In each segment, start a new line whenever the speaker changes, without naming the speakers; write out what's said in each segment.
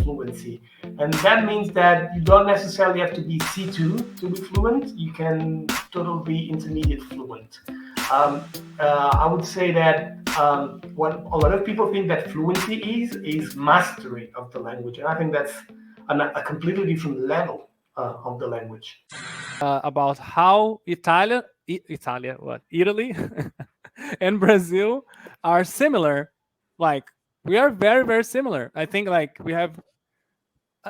fluency. And that means that you don't necessarily have to be C2 to be fluent. You can totally be intermediate fluent. I would say that what a lot of people think that fluency is mastery of the language. And I think that's a completely different level of the language.
About how Italy and Brazil are similar. Like we are very, very similar. I think like we have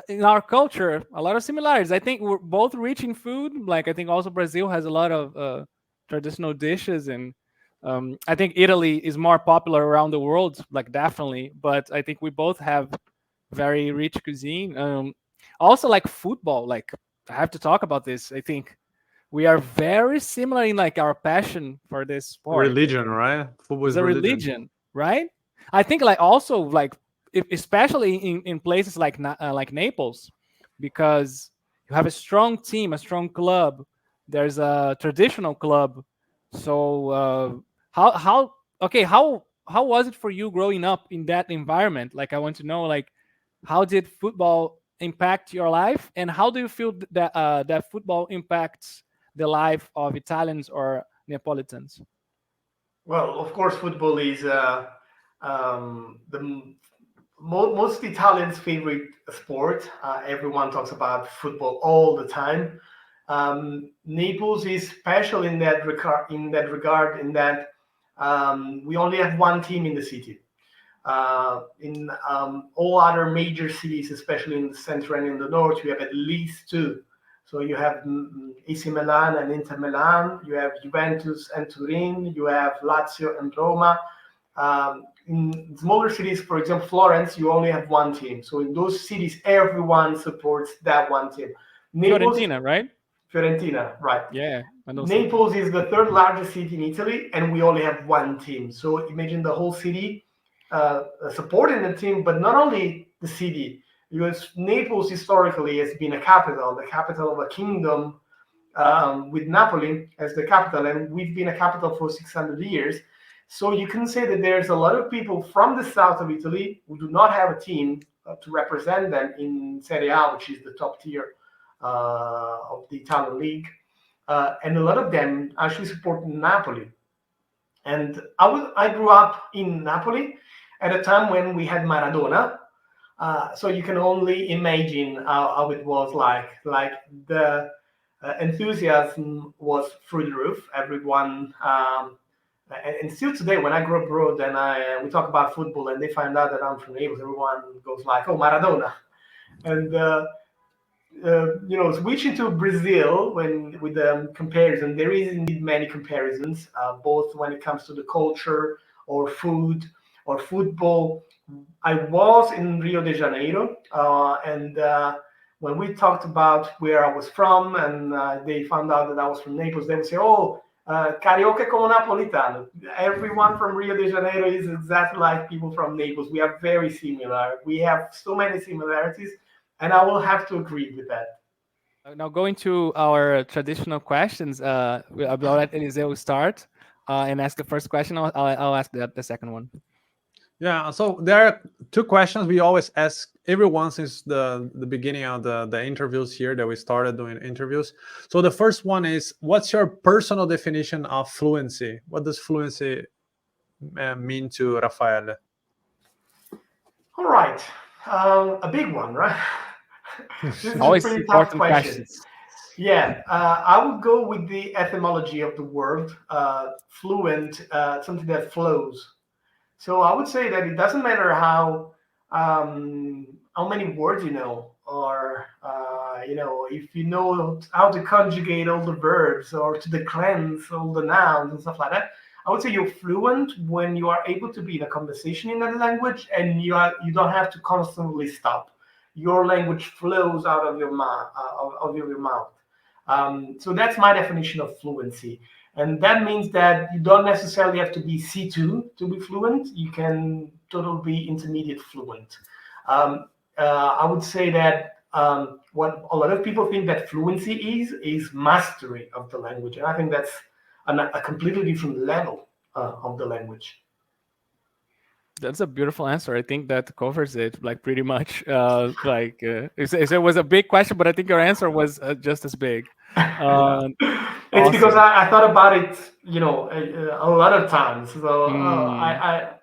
in our culture a lot of similarities. I think we're both rich in food. Like I think also Brazil has a lot of traditional dishes, and I think Italy is more popular around the world. Like definitely, but I think we both have very rich cuisine. Also, like football. Like I have to talk about this. I think we are very similar in like our passion for this sport.
Religion, right? Football
It's
is
a
religion.
religion, right? I think like also like especially in places like Naples, because you have a strong team, a strong club. There's a traditional club. So how okay how was it for you growing up in that environment? Like I want to know like how did football impact your life, and how do you feel that that football impacts the life of Italians or Neapolitans?
Well, of course, football is the most Italians' favorite sport. Everyone talks about football all the time. Naples is special in that regard. In that we only have one team in the city. In all other major cities, especially in the center and in the north, you have at least two. So you have AC Milan and Inter Milan, you have Juventus and Turin, you have Lazio and Roma. In smaller cities, for example, Florence, you only have one team. So in those cities, everyone supports that one team. Naples,
Fiorentina, right?
Fiorentina, right.
Yeah, I know something.
Naples is the third largest city in Italy, and we only have one team. So imagine the whole city supporting the team, but not only the city, because Naples historically has been a capital, the capital of a kingdom with Napoli as the capital, and we've been a capital for 600 years. So you can say that there's a lot of people from the south of Italy who do not have a team to represent them in Serie A, which is the top tier of the Italian league. And a lot of them actually support Napoli. And I grew up in Napoli at a time when we had Maradona. So you can only imagine how it was like. Like the enthusiasm was through the roof. Everyone, and still today, when I go abroad and we talk about football and they find out that I'm from Naples, everyone goes like, "Oh, Maradona!" And switching to Brazil when with the comparison, there is indeed many comparisons, both when it comes to the culture or food or football. I was in Rio de Janeiro, and when we talked about where I was from, and they found out that I was from Naples, they would say, "Oh, carioca como napolitano." Everyone from Rio de Janeiro is exactly like people from Naples. We are very similar. We have so many similarities, and I will have to agree with that.
Now going to our traditional questions, I'll let Eliseu start and ask the first question. I'll ask the second one.
Yeah, so there are two questions we always ask everyone since the beginning of the interviews here that we started doing interviews. So the first one is, what's your personal definition of fluency? What does fluency mean to Raffaele?
All right, a big one, right? This is a
Always
pretty tough
important
question.
questions.
Yeah, I would go with the etymology of the word fluent, something that flows. So I would say that it doesn't matter how many words you know, or if you know how to conjugate all the verbs or to declense all the nouns and stuff like that. I would say you're fluent when you are able to be in a conversation in that language, and you don't have to constantly stop. Your language flows out of your mouth, of your mouth. So that's my definition of fluency. And that means that you don't necessarily have to be C2 to be fluent. You can totally be intermediate fluent. I would say that what a lot of people think that fluency is mastery of the language. And I think that's a completely different level of the language.
That's a beautiful answer. I think that covers it like pretty much. It was a big question, but I think your answer was just as big.
Yeah.
It's because
Awesome.
I thought about it, a lot of times. So
Mm,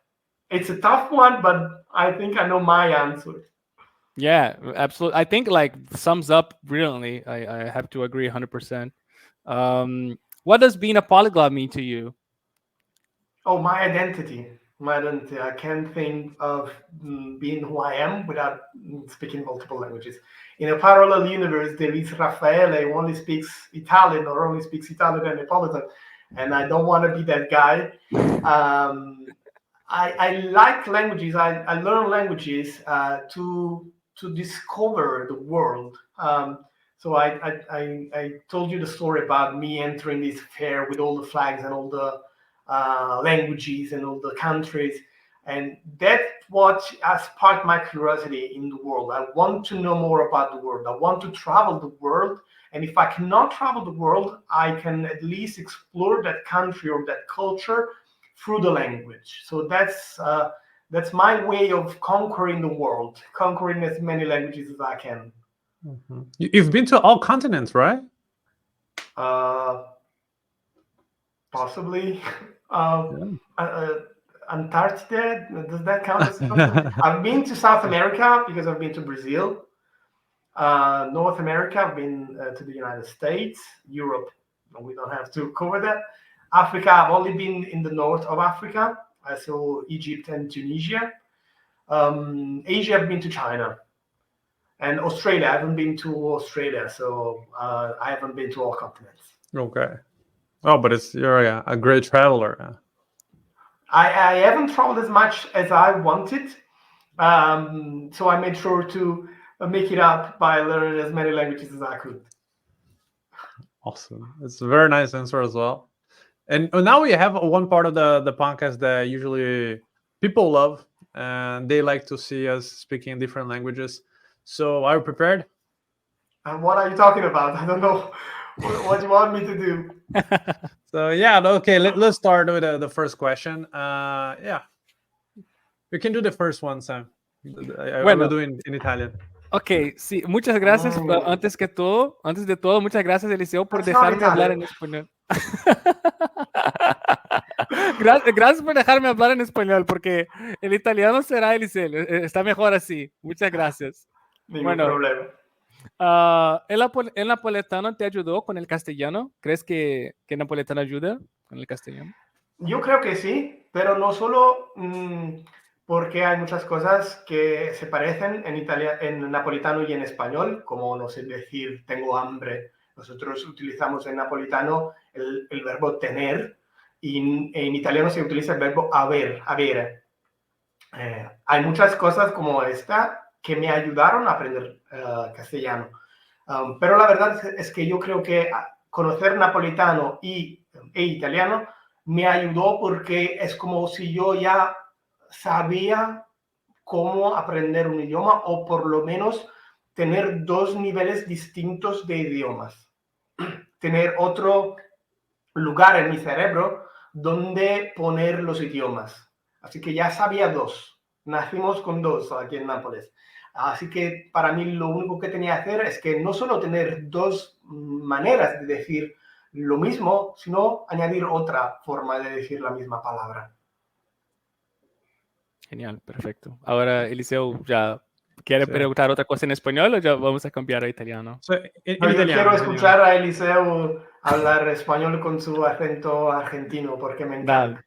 it's a tough one, but I think I know my answer.
yeah, absolutely. I think like sums up brilliantly. I have to agree 100%. What does being a polyglot mean to you?
Oh, my identity. My identity. I can't think of being who I am without speaking multiple languages. In a parallel universe, there is Raffaele who only speaks Italian or only speaks Italian and Neapolitan, and I don't want to be that guy. Um, I like languages. I learn languages to discover the world. So I told you the story about me entering this fair with all the flags and all the languages and all the countries, and that's what has sparked my curiosity in the world. I want to know more about the world. I want to travel the world, and if I cannot travel the world, I can at least explore that country or that culture through the language. So that's my way of conquering the world, conquering as many languages as I can.
You've been to all continents, right?
Uh, Possibly. Uh, Antarctica, does that count as a continent?
Yeah.
I've been to South America because I've been to Brazil. North America, I've been to the United States. Europe, we don't have to cover that. Africa, I've only been in the north of Africa. I saw Egypt and Tunisia. Asia, I've been to China. And Australia, I haven't been to Australia, so I haven't been to all continents.
Okay. Oh, but you're a great traveler.
I haven't traveled as much as I wanted, so I made sure to make it up by learning as many languages as I could.
Awesome. It's a very nice answer as well. And now we have one part of the podcast that usually people love, and they like to see us speaking different languages. So are you prepared?
What are you talking about? I don't know what you want me to do.
So yeah, okay. Let's start with the first question. Yeah, you can do the first one, Sam. I will
Bueno,
do in Italian.
ok, sí, muchas gracias. Antes de todo, muchas gracias, Eliseo, por
That's not
dejarme hablar
Italian.
en español. Gracias por dejarme hablar en español, porque el italiano será Eliseo. Está mejor así. Muchas gracias.
Ningún
Bueno,
problema.
¿el napoletano te ayudó con el castellano? ¿Crees que napoletano ayuda con el castellano?
Yo creo que sí, pero no solo porque hay muchas cosas que se parecen en napolitano y en español, como no sé decir tengo hambre. Nosotros utilizamos en napolitano el verbo tener y en italiano se utiliza el verbo avere. Hay muchas cosas como esta que me ayudaron a aprender castellano. Pero la verdad es que yo creo que conocer napolitano e italiano me ayudó porque es como si yo ya sabía cómo aprender un idioma o por lo menos tener dos niveles distintos de idiomas. Tener otro lugar en mi cerebro donde poner los idiomas. Así que ya sabía dos. Nacimos con dos aquí en Nápoles. Así que para mí lo único que tenía que hacer es que no solo tener dos maneras de decir lo mismo, sino añadir otra forma de decir la misma palabra.
Genial, perfecto. Ahora, Eliseo, ¿ya quiere
Sí.
preguntar otra cosa en español o ya vamos a cambiar a italiano?
So, in
No, yo
Italiano,
quiero
in
escuchar a Eliseu hablar español con su acento argentino porque me encanta.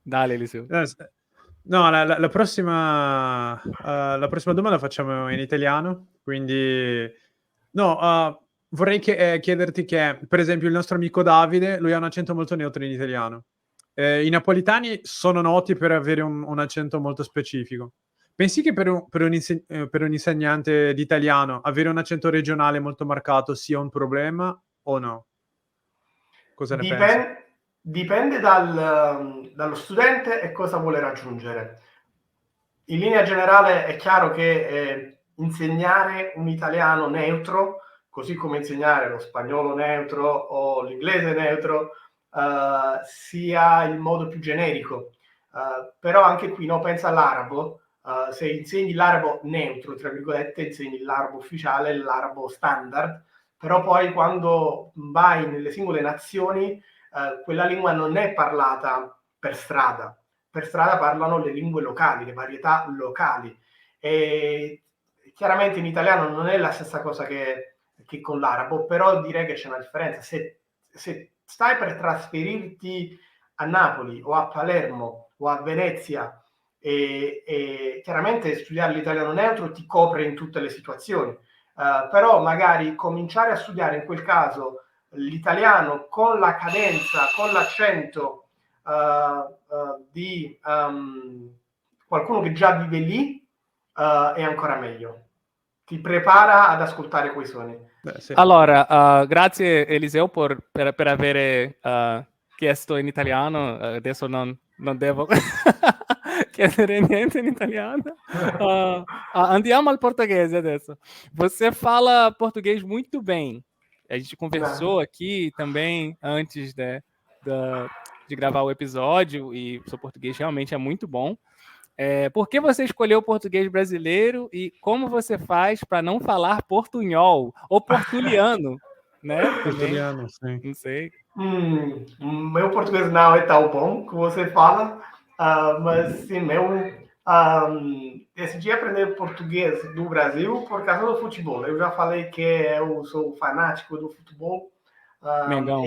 Dale, Eliseo.
Yes. No, la prossima domanda la facciamo in italiano, quindi no, vorrei chiederti che, per esempio, il nostro amico Davide, lui ha un accento molto neutro in italiano. I napolitani sono noti per avere un accento molto specifico. Pensi che per un insegnante di italiano avere un accento regionale molto marcato sia un problema o no? Cosa ne pensi?
Dipende dallo studente e cosa vuole raggiungere. In linea generale è chiaro che insegnare un italiano neutro, così come insegnare lo spagnolo neutro o l'inglese neutro, sia il modo più generico. Però anche qui, no, pensa all'arabo. Se insegni l'arabo neutro, tra virgolette, insegni l'arabo ufficiale, l'arabo standard, però poi quando vai nelle singole nazioni, quella lingua non è parlata per strada. Per strada parlano le lingue locali, le varietà locali. E chiaramente in italiano non è la stessa cosa che con l'arabo, però direi che c'è una differenza. Se stai per trasferirti a Napoli o a Palermo o a Venezia e chiaramente studiare l'italiano neutro ti copre in tutte le situazioni, però magari cominciare a studiare in quel caso l'italiano con la cadenza, con l'accento di qualcuno che già vive lì è ancora meglio. Ti prepara ad ascoltare quei suoni.
Sì.
Allora, grazie Eliseu per aver chiesto in italiano. Adesso non devo chiedere niente in italiano. Andiamo al português adesso. Você fala português muito bem. A gente conversou aqui também antes de gravar o episódio e o seu português realmente é muito bom. Por que você escolheu o português brasileiro e como você faz para não falar portunhol ou portuliano, né?
Portuliano, sim.
Não sei.
Meu português não é tão bom que você fala, mas sim, eu decidi aprender português do Brasil por causa do futebol. Eu já falei que eu sou fanático do futebol.
Mengão.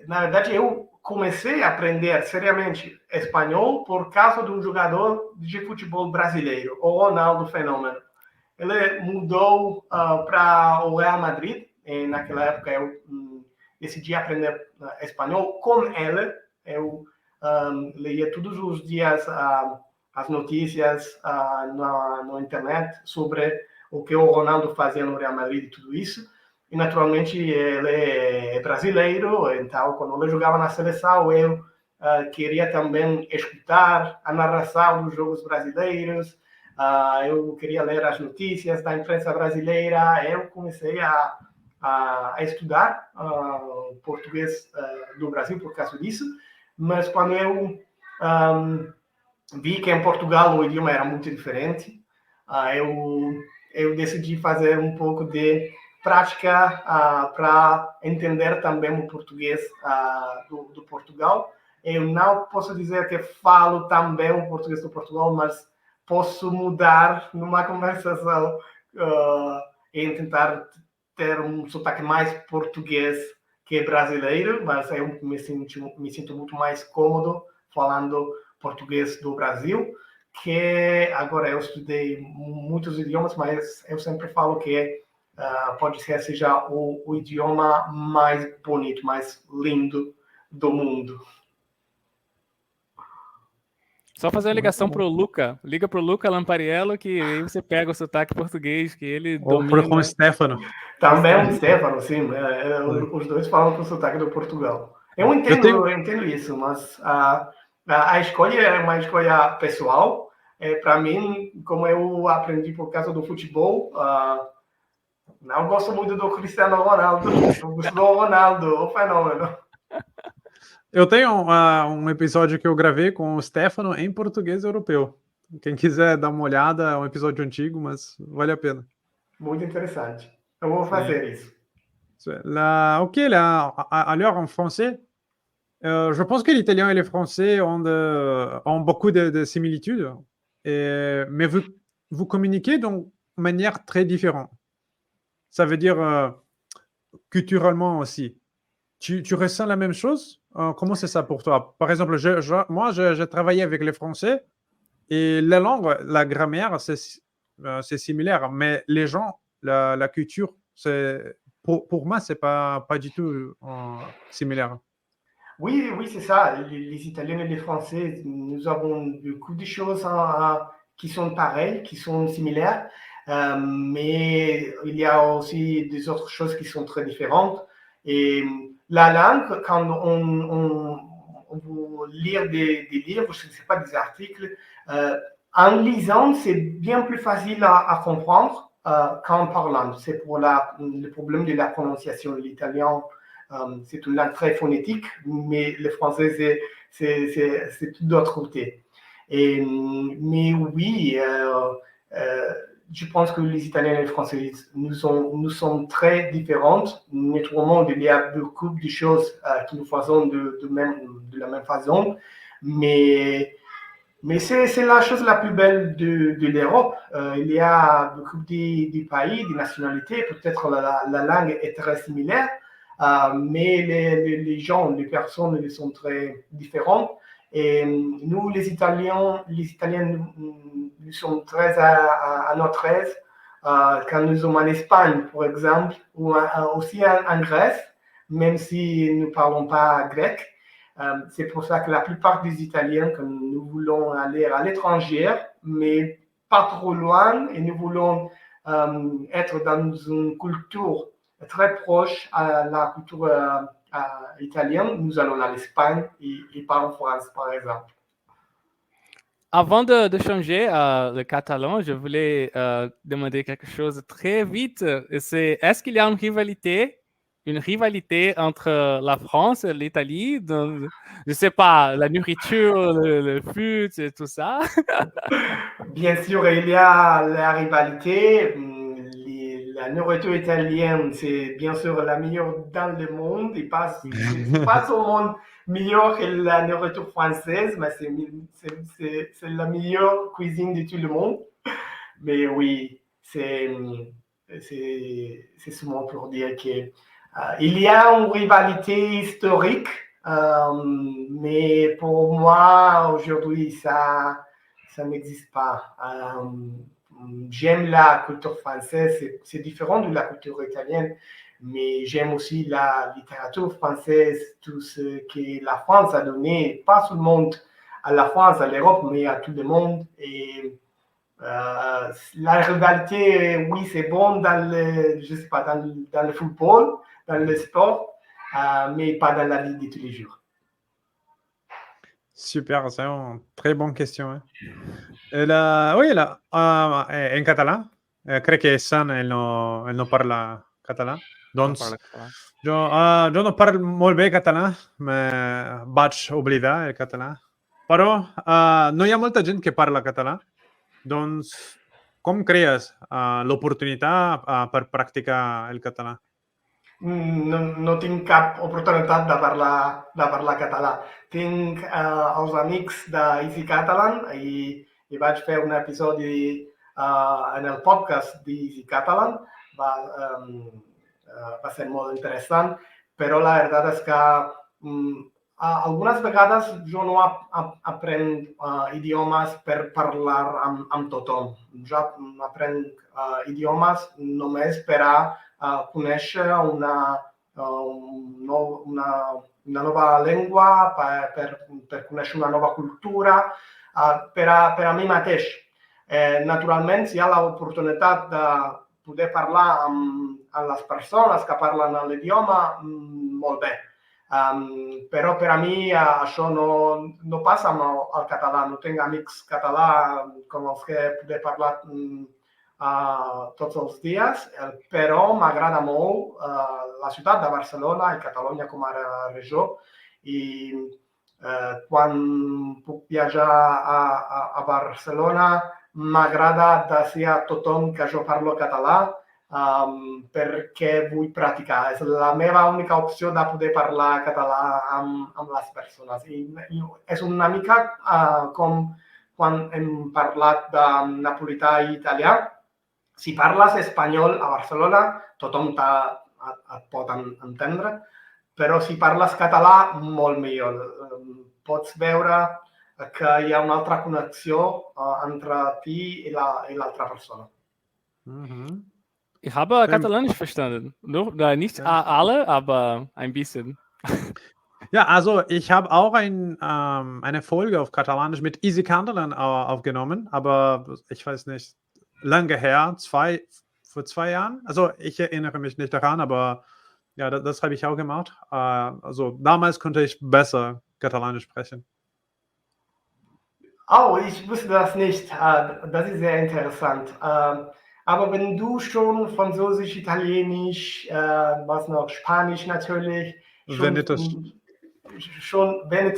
Na verdade, eu comecei a aprender seriamente espanhol por causa de um jogador de futebol brasileiro, o Ronaldo Fenômeno. Ele mudou para o Real Madrid, e naquela época eu decidi aprender espanhol com ele. Eu leia todos os dias as notícias na internet sobre o que o Ronaldo fazia no Real Madrid e tudo isso. E, naturalmente, ele é brasileiro, então, quando ele jogava na seleção, eu queria também escutar a narração dos jogos brasileiros, eu queria ler as notícias da imprensa brasileira, eu comecei a estudar português do Brasil por causa disso, mas quando eu vi que em Portugal o idioma era muito diferente, eu decidi fazer um pouco de prática para entender também o português do Portugal. Eu não posso dizer que falo também o português do Portugal, mas posso mudar numa conversação e tentar ter um sotaque mais português que brasileiro, mas eu me sinto muito mais cômodo falando português do Brasil, que agora eu estudei muitos idiomas, mas eu sempre falo que pode ser seja o idioma mais bonito, mais lindo do mundo.
Só fazer uma ligação pro Luca. Liga pro Luca Lampariello, que aí você pega o sotaque português, que ele domina.
Ou com o Stefano.
Também o Stefano, sim. Os dois falam com o sotaque do Portugal. Eu entendo isso, mas a escolha é uma escolha pessoal. Para mim, como eu aprendi por causa do futebol, não gosto muito do Cristiano Ronaldo, eu gosto do Ronaldo, o fenômeno.
Eu tenho um episódio que eu gravei com o Stefano em português europeu. Quem quiser dar uma olhada, é um episódio antigo, mas vale a pena.
Muito interessante. Eu vou fazer isso.
Ok, alors en français, je pense que l'italien et le français ont beaucoup de similitudes, mais vous communiquez d'une manière très différente. Ça veut dire culturellement aussi. Tu ressens la même chose? Comment c'est ça pour toi? Par exemple, moi, j'ai travaillé avec les Français et la langue, la grammaire, c'est similaire, mais les gens, la culture, pour moi, c'est pas du tout similaire.
Oui, c'est ça. Les Italiens et les Français, nous avons beaucoup de choses qui sont pareilles, qui sont similaires, mais il y a aussi des autres choses qui sont très différentes. Et la langue, quand on veut lire des livres, je ne sais pas, des articles, en lisant, c'est bien plus facile à comprendre qu'en parlant. C'est pour le problème de la prononciation. L'italien, c'est une langue très phonétique, mais le français, c'est tout d'autre côté. Mais oui, je pense que les Italiens et les Français, nous sommes très différentes. Notre monde, il y a beaucoup de choses qui nous faisons de la même façon, mais c'est la chose la plus belle de l'Europe. Il y a beaucoup de pays, de nationalités, peut-être la langue est très similaire, mais les gens, les personnes, ils sont très différentes. Et nous, les Italiens, nous sommes très à notre aise quand nous sommes en Espagne, par exemple, ou aussi en Grèce, même si nous ne parlons pas grec. C'est pour ça que la plupart des Italiens, quand nous voulons aller à l'étranger, mais pas trop loin, et nous voulons être dans une culture très proche à la culture italienne, nous allons à l'Espagne et pas en France, par exemple.
Avant de changer le catalan, je voulais demander quelque chose très vite. Est-ce qu'il y a une rivalité entre la France et l'Italie? Je ne sais pas, la nourriture, le food et tout ça.
Bien sûr, il y a la rivalité. La nourriture italienne, c'est bien sûr la meilleure dans le monde. C'est pas seulement meilleur que la nourriture française, mais c'est la meilleure cuisine de tout le monde. Mais oui, c'est souvent pour dire que il y a une rivalité historique, mais pour moi, aujourd'hui, ça n'existe pas. J'aime la culture française, c'est différent de la culture italienne, mais j'aime aussi la littérature française, tout ce que la France a donné, pas seulement à la France, à l'Europe, mais à tout le monde. Et la rivalité, oui, c'est bon dans le, je sais pas, dans le football, dans le sport, mais pas dans la vie de tous les jours.
Super, c'est une très bonne question. Hein. Oui, en catalan. Crec que San, elle no parla català. Doncs jo no parlo molt bé català, vaig oblidar el català. Però no hi ha molta gent que parla català. Doncs com crees l'oportunitat per practicar el català?
No tinc cap oportunitat de parlar català. Tinc els amics d'Easy Catalan i vaig fer un episodi en el podcast d'Easy Catalan. Va ser molt interessant, però la veritat és que algunes vegades jo no aprenc idiomes per parlar amb tothom. Jo aprenc idiomes només per a conèixer una nova llengua, per conèixer una nova cultura, per a mi mateix. Naturalment, si hi ha l'oportunitat de poder parlar amb les persones que parlen l'idioma, molt bé. Però per a mi això no passa amb el català. No tinc amics català com els que poder parlar tots els dies, però m'agrada molt la ciutat de Barcelona i Catalunya com a regió, i quan puc viatjar a Barcelona m'agrada dir a tothom que jo parlo català perquè vull practicar. És la meva única opció de poder parlar català amb les persones. I és una mica com quan hem parlat de napolità i italià. Si parles espanyol a Barcelona, tothom et pot entendre, però si parles català, molt millor. Pots veure que hi ha una altra connexió entre tu i l'altra persona.
Ich habe Katalanisch verstanden. Nicht alle, aber ein bisschen.
Ja, also ich habe auch eine Folge auf Katalanisch mit Easy Catalan aufgenommen, aber ich weiß nicht, lange her, vor 2 Jahren. Also ich erinnere mich nicht daran, aber ja, das habe ich auch gemacht. Also damals konnte ich besser Katalanisch sprechen.
Oh, ich wusste das nicht. Das ist sehr interessant. Aber wenn du schon Französisch, Italienisch, was noch, Spanisch natürlich. schon, wenn du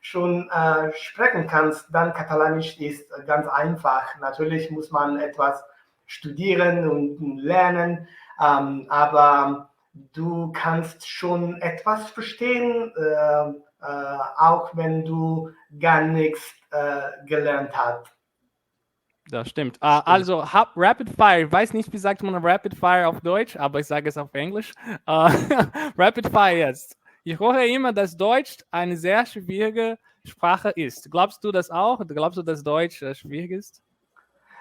schon sprechen kannst, dann Katalanisch ist ganz einfach. Natürlich muss man etwas studieren und lernen, aber du kannst schon etwas verstehen, auch wenn du gar nichts gelernt hast.
Das stimmt. Also Rapid Fire. Ich weiß nicht, wie sagt man Rapid Fire auf Deutsch, aber ich sage es auf Englisch. Rapid Fire jetzt. Ich höre immer, dass Deutsch eine sehr schwierige Sprache ist. Glaubst du das auch? Glaubst du, dass Deutsch schwierig ist?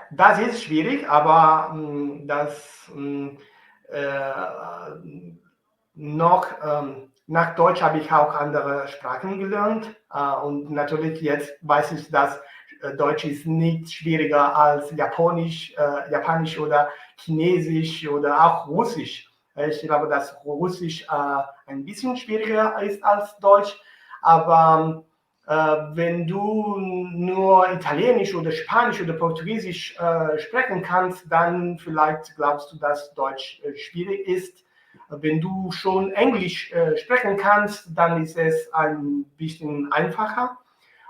Das ist schwierig, aber noch nach Deutsch habe ich auch andere Sprachen gelernt und natürlich jetzt weiß ich, dass Deutsch ist nicht schwieriger als Japanisch oder Chinesisch oder auch Russisch. Ich glaube, dass Russisch ein bisschen schwieriger ist als Deutsch, aber wenn du nur Italienisch oder Spanisch oder Portugiesisch sprechen kannst, dann vielleicht glaubst du, dass Deutsch schwierig ist. Wenn du schon Englisch sprechen kannst, dann ist es ein bisschen einfacher.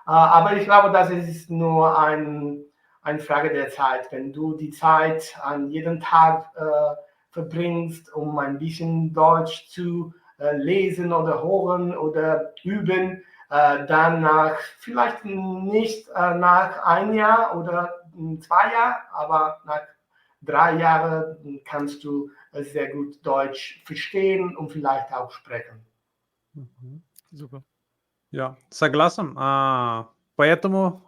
Aber ich glaube, das ist nur eine Frage der Zeit. Wenn du die Zeit an jedem Tag verbringst, um ein bisschen Deutsch zu lesen oder hören oder üben, dann vielleicht nicht nach ein Jahr oder 2 Jahren, aber nach 3 Jahren kannst du sehr gut Deutsch verstehen und vielleicht auch sprechen.
Super.
Я согласен. Поэтому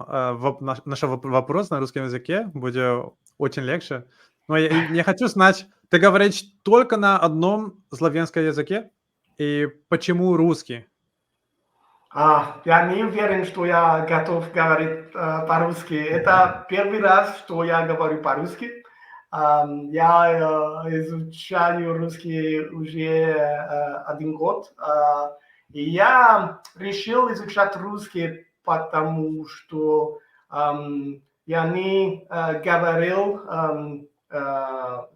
наш вопрос на русском языке будет очень легче. Но я хочу знать, ты говоришь только на одном славянском языке? И почему русский?
Я не уверен, что я готов говорить по-русски. Это первый раз, что я говорю по-русски. Я изучаю русский уже 1 год. И я решил изучать русский, потому что я не говорил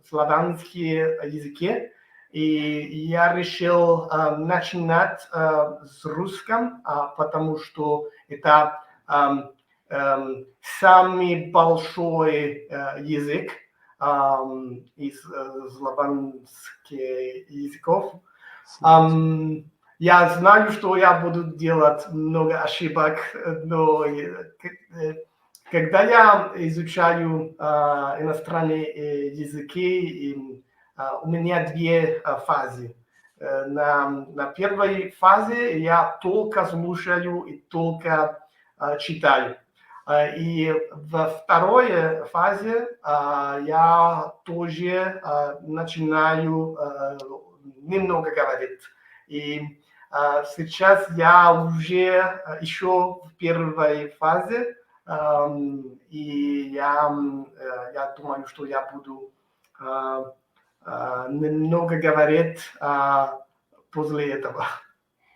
славянские языки. И я решил начинать с русском, потому что это самый большой язык из славянских языков. Я знаю, что я буду делать много ошибок, но когда я изучаю иностранные языки, у меня 2 фазы. На первой фазе я только слушаю и только читаю. И во второй фазе я тоже начинаю немного говорить. И сейчас я уже еще в первой фазе, и я думаю, что я буду немного говорить после этого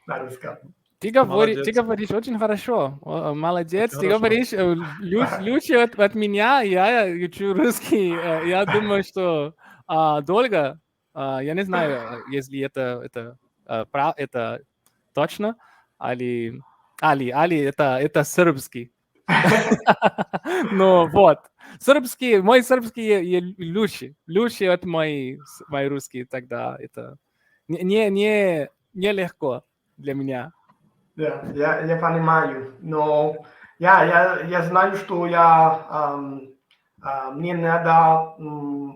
на русском.
Ты говоришь очень хорошо. Молодец. Ты говоришь лучше от меня. Я учу русский. Я думаю, что долго. Я не знаю, если это точно. Али, это сербский. Ну вот. Мой сербский лучше от мой русский, тогда это не легко для меня.
Да, я понимаю, но я знаю, что мне надо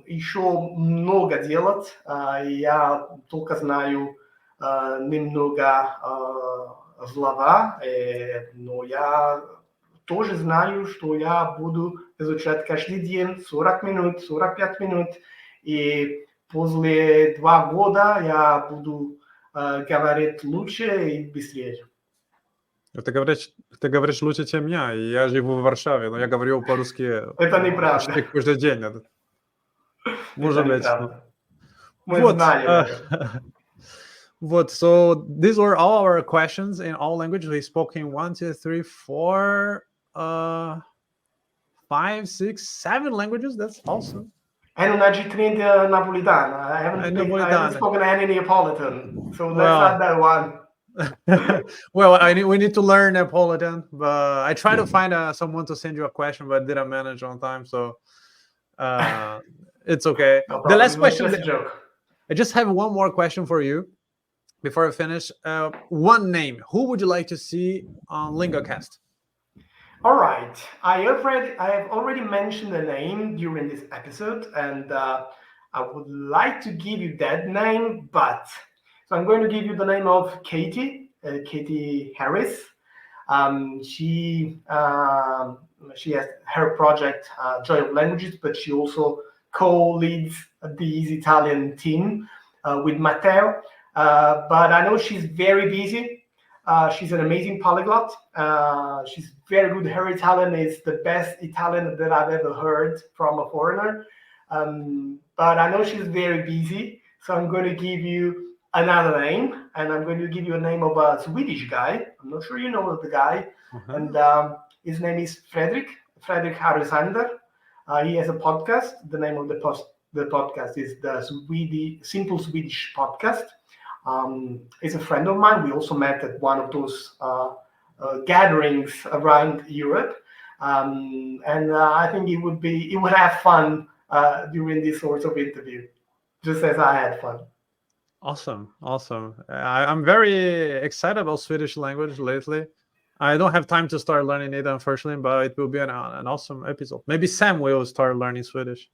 еще много делать, я только знаю немного слова, но я тоже знаю, что я буду изучать каждый день 40 минут, 45 минут, и после 2 года я буду говорить лучше и быстрее.
Ты говоришь лучше, чем я. Я живу в Варшаве, но я говорю по-русски
Это неправда.
почти каждый день. Может быть.
Мы знаем.
Вот, so these were all our questions in all languages. We spoke in 1, 2, 3, 4, 5, 6, 7 languages. That's awesome.
And non aggi 30 Napolitan. I haven't spoken any Neapolitan, so let's add that one.
Well, we need to learn Neapolitan, but I try to find someone to send you a question, but didn't manage on time, so it's okay.
No
The
problem.
last
It was
question,
just a joke.
I just have one more question for you before I finish. One name. Who would you like to see on LingoCast?
All right. I have already mentioned the name during this episode, and I would like to give you that name, but so I'm going to give you the name of Katie Harris. Um, she she has her project Joy of Languages, but she also co-leads the Easy Italian team with Matteo. But I know she's very busy. She's an amazing polyglot. She's very good. Her Italian is the best Italian that I've ever heard from a foreigner. But I know she's very busy, so I'm going to give you another name, and I'm going to give you a name of a Swedish guy. I'm not sure you know the guy, and his name is Fredrik Harrisander. He has a podcast. The name of the podcast is the Simple Swedish Podcast. He's a friend of mine. We also met at one of those gatherings around Europe, and I think it would have fun during this sort of interview, just as I had fun.
Awesome. I'm very excited about Swedish language lately. I don't have time to start learning it, unfortunately, but it will be an awesome episode. Maybe Sam will start learning Swedish.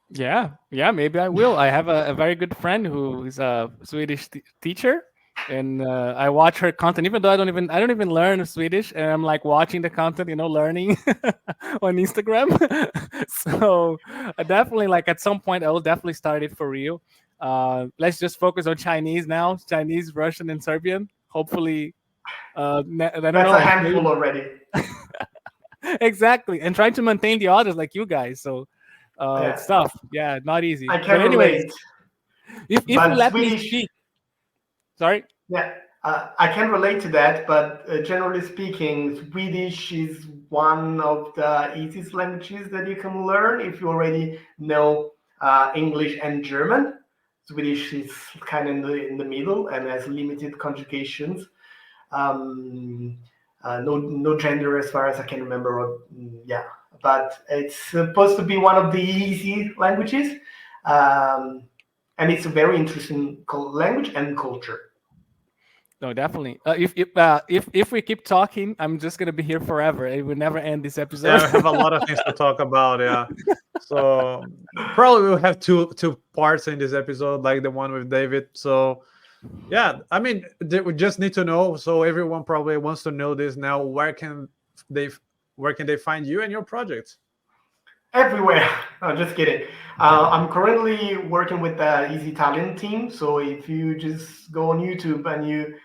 Yeah, maybe I will. I have a very good friend who is a Swedish teacher, and I watch her content, even though I don't even learn Swedish, and I'm like watching the content, learning on Instagram. So I definitely, like, at some point I will definitely start it for real. Let's just focus on Chinese now, Chinese, Russian, and Serbian. Hopefully, I don't
That's
know,
a handful already.
exactly, and trying to maintain the others like you guys. So.
Yeah.
It's tough. Yeah, not easy.
I
But
can
anyways,
relate.
if you
But
let me
Swedish,
speak, sorry.
yeah, I can relate to that. But generally speaking, Swedish is one of the easiest languages that you can learn if you already know English and German. Swedish is kind of in the middle and has limited conjugations. No gender as far as I can remember. Yeah, but it's supposed to be one of the easy languages, and it's a very interesting language and culture.
No, definitely. If we keep talking, I'm just gonna be here forever. It will never end this episode.
Yeah, we have a lot of things to talk about. Yeah, so probably we'll have two parts in this episode, like the one with David. So yeah, I mean, we just need to know. So everyone probably wants to know this now. Where can they find you and your projects?
Everywhere. No, just kidding. I'm currently working with the Easy Italian team. So if you just go on YouTube and you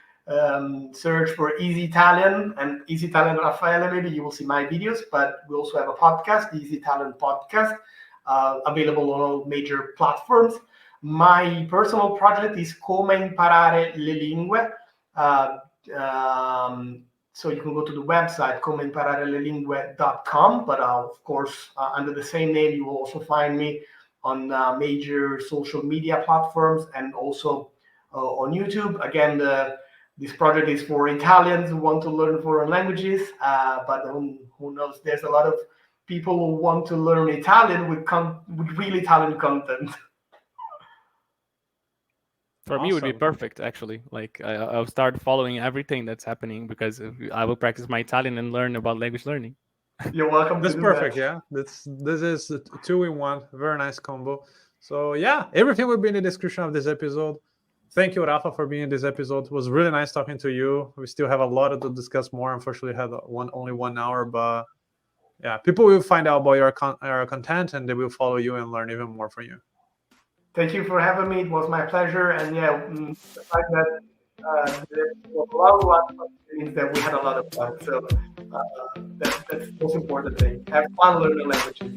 search for Easy Italian and Easy Italian Raffaele, maybe you will see my videos. But we also have a podcast, the Easy Italian Podcast, available on all major platforms. My personal project is Come Imparare le Lingue. So you can go to the website comeimpararelingue.com, but of course, under the same name, you will also find me on major social media platforms and also on YouTube. Again, this project is for Italians who want to learn foreign languages, but who knows, there's a lot of people who want to learn Italian with real Italian content.
For me, it would be perfect, actually. Like, I'll start following everything that's happening because I will practice my Italian and learn about language learning.
You're welcome.
That's perfect. Yeah, this is a 2-in-1. Very nice combo. So yeah, everything will be in the description of this episode. Thank you, Rafa, for being in this episode. It was really nice talking to you. We still have a lot to discuss more. Unfortunately, had only 1 hour, but yeah, people will find out about your content and they will follow you and learn even more from you.
Thank you for having me. It was my pleasure. And yeah, the fact that there was a lot of means that we had a lot of fun. So that's the most important thing. Have fun learning languages.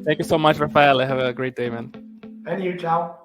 Thank you so much, Raffaele. Have a great day, man.
And you, ciao.